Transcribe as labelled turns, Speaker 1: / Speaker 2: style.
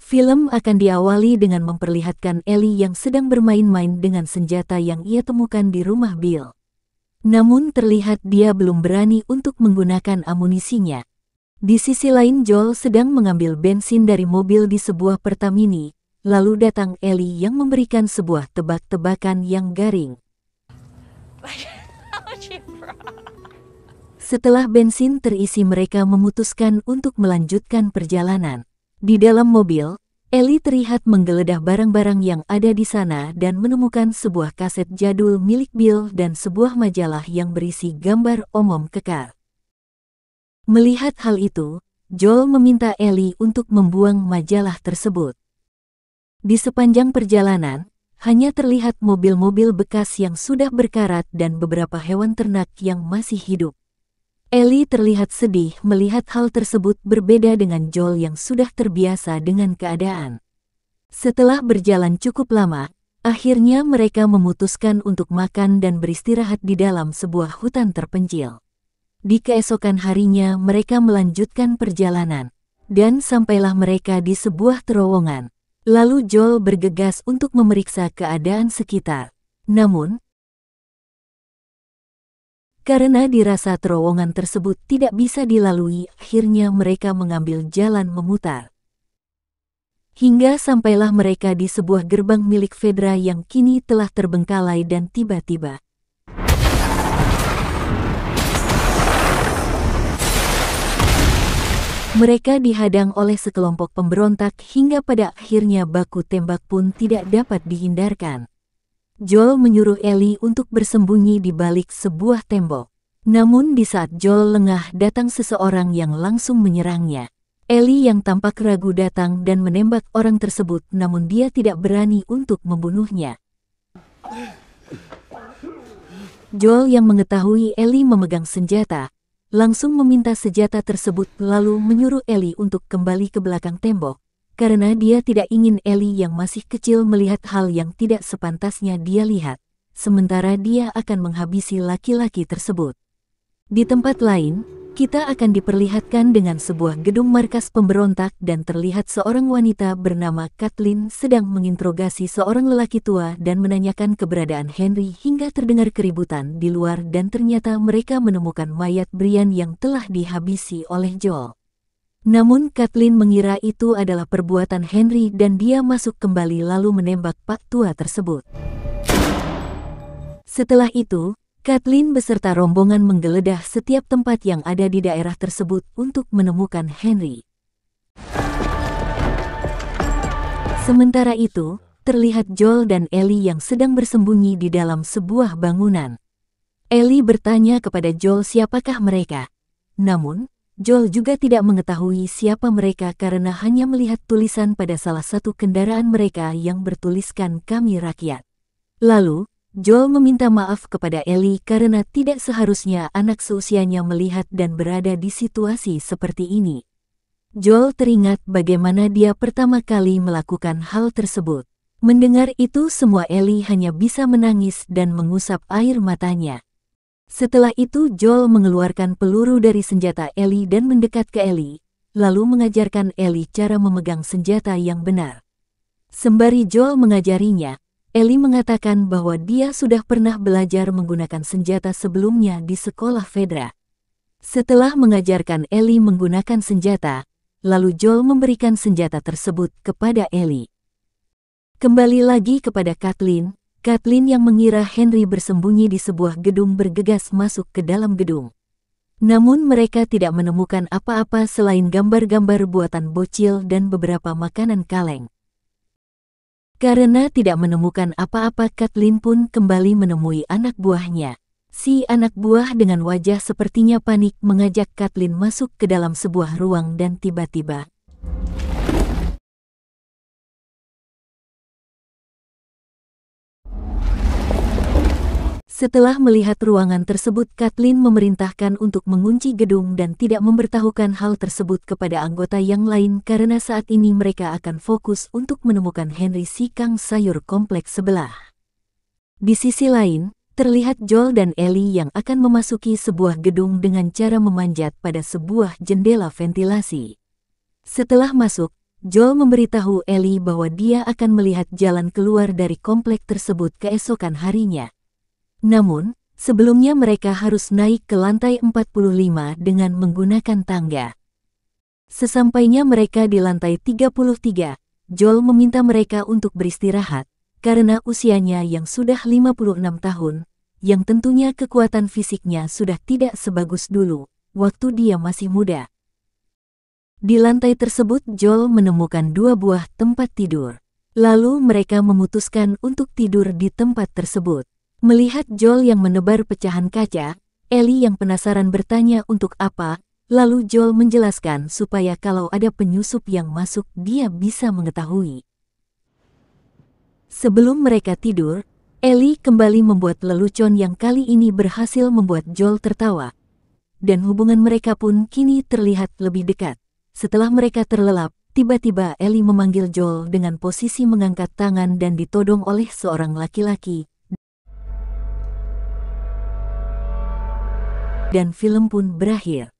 Speaker 1: Film akan diawali dengan memperlihatkan Ellie yang sedang bermain-main dengan senjata yang ia temukan di rumah Bill. Namun terlihat dia belum berani untuk menggunakan amunisinya. Di sisi lain Joel sedang mengambil bensin dari mobil di sebuah Pertamini, lalu datang Ellie yang memberikan sebuah tebak-tebakan yang garing. Setelah bensin terisi mereka memutuskan untuk melanjutkan perjalanan. Di dalam mobil, Ellie terlihat menggeledah barang-barang yang ada di sana dan menemukan sebuah kaset jadul milik Bill dan sebuah majalah yang berisi gambar omom kekar. Melihat hal itu, Joel meminta Ellie untuk membuang majalah tersebut. Di sepanjang perjalanan, hanya terlihat mobil-mobil bekas yang sudah berkarat dan beberapa hewan ternak yang masih hidup. Ellie terlihat sedih melihat hal tersebut berbeda dengan Joel yang sudah terbiasa dengan keadaan. Setelah berjalan cukup lama, akhirnya mereka memutuskan untuk makan dan beristirahat di dalam sebuah hutan terpencil. Di keesokan harinya mereka melanjutkan perjalanan, dan sampailah mereka di sebuah terowongan. Lalu Joel bergegas untuk memeriksa keadaan sekitar. Namun, karena dirasa terowongan tersebut tidak bisa dilalui, akhirnya mereka mengambil jalan memutar. Hingga sampailah mereka di sebuah gerbang milik Fedra yang kini telah terbengkalai dan tiba-tiba mereka dihadang oleh sekelompok pemberontak hingga pada akhirnya baku tembak pun tidak dapat dihindarkan. Joel menyuruh Ellie untuk bersembunyi di balik sebuah tembok. Namun di saat Joel lengah datang seseorang yang langsung menyerangnya. Ellie yang tampak ragu datang dan menembak orang tersebut namun dia tidak berani untuk membunuhnya. Joel yang mengetahui Ellie memegang senjata, langsung meminta senjata tersebut lalu menyuruh Ellie untuk kembali ke belakang tembok. Karena dia tidak ingin Ellie yang masih kecil melihat hal yang tidak sepantasnya dia lihat, sementara dia akan menghabisi laki-laki tersebut. Di tempat lain, kita akan diperlihatkan dengan sebuah gedung markas pemberontak dan terlihat seorang wanita bernama Kathleen sedang menginterogasi seorang lelaki tua dan menanyakan keberadaan Henry hingga terdengar keributan di luar dan ternyata mereka menemukan mayat Brian yang telah dihabisi oleh Joel. Namun Kathleen mengira itu adalah perbuatan Henry dan dia masuk kembali lalu menembak Pak tua tersebut. Setelah itu, Kathleen beserta rombongan menggeledah setiap tempat yang ada di daerah tersebut untuk menemukan Henry. Sementara itu, terlihat Joel dan Ellie yang sedang bersembunyi di dalam sebuah bangunan. Ellie bertanya kepada Joel siapakah mereka. Namun, Joel juga tidak mengetahui siapa mereka karena hanya melihat tulisan pada salah satu kendaraan mereka yang bertuliskan "Kami Rakyat". Lalu, Joel meminta maaf kepada Ellie karena tidak seharusnya anak seusianya melihat dan berada di situasi seperti ini. Joel teringat bagaimana dia pertama kali melakukan hal tersebut. Mendengar itu semua Ellie hanya bisa menangis dan mengusap air matanya. Setelah itu Joel mengeluarkan peluru dari senjata Ellie dan mendekat ke Ellie, lalu mengajarkan Ellie cara memegang senjata yang benar. Sembari Joel mengajarinya, Ellie mengatakan bahwa dia sudah pernah belajar menggunakan senjata sebelumnya di sekolah Fedra. Setelah mengajarkan Ellie menggunakan senjata, lalu Joel memberikan senjata tersebut kepada Ellie. Kembali lagi kepada Kathleen. Kathleen yang mengira Henry bersembunyi di sebuah gedung bergegas masuk ke dalam gedung. Namun mereka tidak menemukan apa-apa selain gambar-gambar buatan bocil dan beberapa makanan kaleng. Karena tidak menemukan apa-apa, Kathleen pun kembali menemui anak buahnya. Si anak buah dengan wajah sepertinya panik mengajak Kathleen masuk ke dalam sebuah ruang dan tiba-tiba setelah melihat ruangan tersebut, Kathleen memerintahkan untuk mengunci gedung dan tidak memberitahukan hal tersebut kepada anggota yang lain karena saat ini mereka akan fokus untuk menemukan Henry si Kang sayur kompleks sebelah. Di sisi lain, terlihat Joel dan Ellie yang akan memasuki sebuah gedung dengan cara memanjat pada sebuah jendela ventilasi. Setelah masuk, Joel memberitahu Ellie bahwa dia akan melihat jalan keluar dari komplek tersebut keesokan harinya. Namun, sebelumnya mereka harus naik ke lantai 45 dengan menggunakan tangga. Sesampainya mereka di lantai 33, Joel meminta mereka untuk beristirahat, karena usianya yang sudah 56 tahun, yang tentunya kekuatan fisiknya sudah tidak sebagus dulu, waktu dia masih muda. Di lantai tersebut Joel menemukan 2 buah tempat tidur. Lalu mereka memutuskan untuk tidur di tempat tersebut. Melihat Joel yang menebar pecahan kaca, Ellie yang penasaran bertanya untuk apa, lalu Joel menjelaskan supaya kalau ada penyusup yang masuk dia bisa mengetahui. Sebelum mereka tidur, Ellie kembali membuat lelucon yang kali ini berhasil membuat Joel tertawa. Dan hubungan mereka pun kini terlihat lebih dekat. Setelah mereka terlelap, tiba-tiba Ellie memanggil Joel dengan posisi mengangkat tangan dan ditodong oleh seorang laki-laki. Dan film pun berakhir.